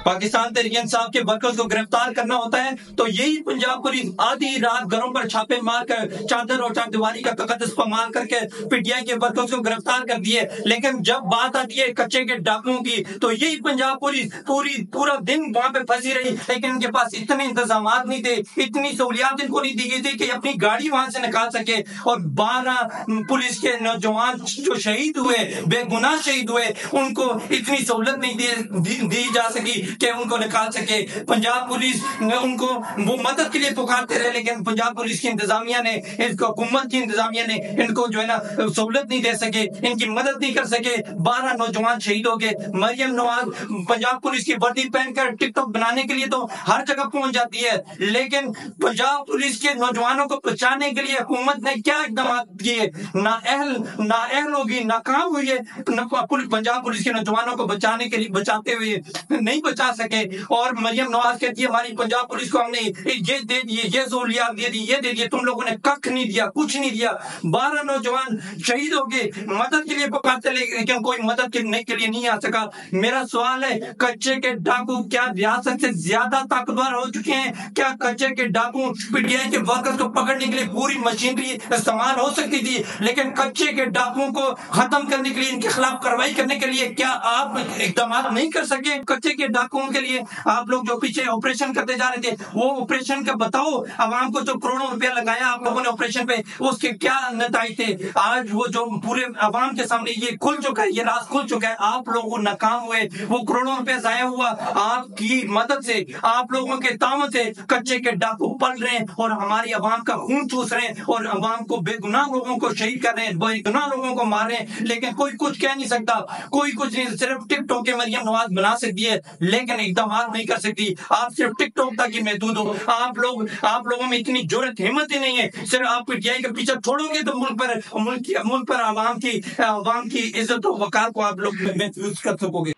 پاکستان تحریک انصاف کے ورکرز کو گرفتار کرنا ہوتا ہے تو یہی پنجاب پولیس آدھی رات گھروں پر چھاپے مار کر چادر اور چار دیواری کا قد استعمال کر کے پی ٹی آئی کے ورکرز کو گرفتار کر دیے. لیکن جب بات آتی ہے کچے کے ڈاکوؤں کی تو یہی پنجاب پولیس پورا دن وہاں پہ پھنسی رہی. لیکن ان کے پاس اتنے انتظامات نہیں تھے, اتنی سہولیات ان کو نہیں دی گئی تھی کہ اپنی گاڑی وہاں سے نکال سکے. اور 12 پولیس کے نوجوان جو شہید ہوئے, بے گناہ شہید ہوئے, ان کو اتنی سہولت نہیں دی جا سکی کہ ان کو نکال سکے. پنجاب پولیس ان کو وہ مدد کے لیے پکارتے رہے, لیکن پنجاب پولیس کی انتظامیہ نے, اس کو حکومت کی انتظامیہ نے ان کو جو ہے نا سہولت نہیں دے سکے, ان کی مدد نہیں کر سکے. 12 نوجوان شہید ہو گئے. مریم نواز پنجاب پولیس کی وردی پہن کر ٹک ٹاک بنانے کے لیے تو ہر جگہ پہنچ جاتی ہے, لیکن پنجاب پولیس کے نوجوانوں کو بچانے کے لیے حکومت نے کیا اقدامات کیے؟ نااہل ہوگی, ناکام ہوئی ہے. پنجاب پولیس کے نوجوانوں کو بچانے کے لیے بچاتے ہوئے نہیں بچا سکے. اور مریم نواز کہتی ہے ہماری پنجاب پولیس کو ہم نے یہ دے دیے, یہ سہولیات دے دی, یہ دے دیے, تم لوگوں نے ککھ نہیں دیا, کچھ نہیں دیا. 12 نوجوان شہید ہو گئے, مدد کے لیے پکارتے لیکن کوئی مدد کرنے کے لیے نہیں آ سکا. میرا سوال ہے, کچے کے ڈاکو کیا ریاست سے زیادہ طاقتور ہو چکے ہیں؟ کیا کچے کے ڈاکو پی ٹی آئی کے ورکرز کو پکڑنے کے لیے پوری مشینری استعمال ہو سکتی تھی, لیکن کچے کے ڈاکوؤں کو ختم کرنے کے لیے, ان کے خلاف کارروائی کرنے کے لیے کیا آپ اقدامات نہیں کر سکے؟ کچے کے ڈاکوؤں کے لیے آپ لوگ جو پیچھے آپریشن کرتے جا رہے تھے, وہ آپریشن کا بتاؤ. عوام کو جو کروڑوں روپیہ لگایا آپ لوگوں نے آپریشن پہ, اس کے کیا نتائج تھے؟ آج وہ جو پورے عوام کے سامنے یہ کھل چکا ہے, یہ راز کھل چکا ہے. آپ لوگ ناکام ہوئے, وہ کروڑوں روپیہ ضائع ہوا. آپ کی مدد سے, آپ لوگوں کے تعاون سے کچے کے ڈاکو پل رہے ہیں اور ہماری عوام کا خون چوس رہے ہیں, اور عوام کو بے گناہ لوگوں کو شہید کر رہے ہیں, بے گناہ لوگوں کو مار رہے ہیں. لیکن کوئی کچھ کہہ نہیں سکتا, کوئی کچھ نہیں, صرف ٹک ٹاک کے مریم نواز بنا سکتی ہے لیکن اقدامات نہیں کر سکتی. آپ صرف ٹک ٹاک تک ہی محدود ہو. آپ لوگوں میں اتنی جرأت ہمت ہی نہیں ہے. صرف آپ پی ٹی آئی کے پیچھے چھوڑو گے تو ملک پر عوام کی عزت و وقار کو آپ لوگ محفوظ کر سکو گے.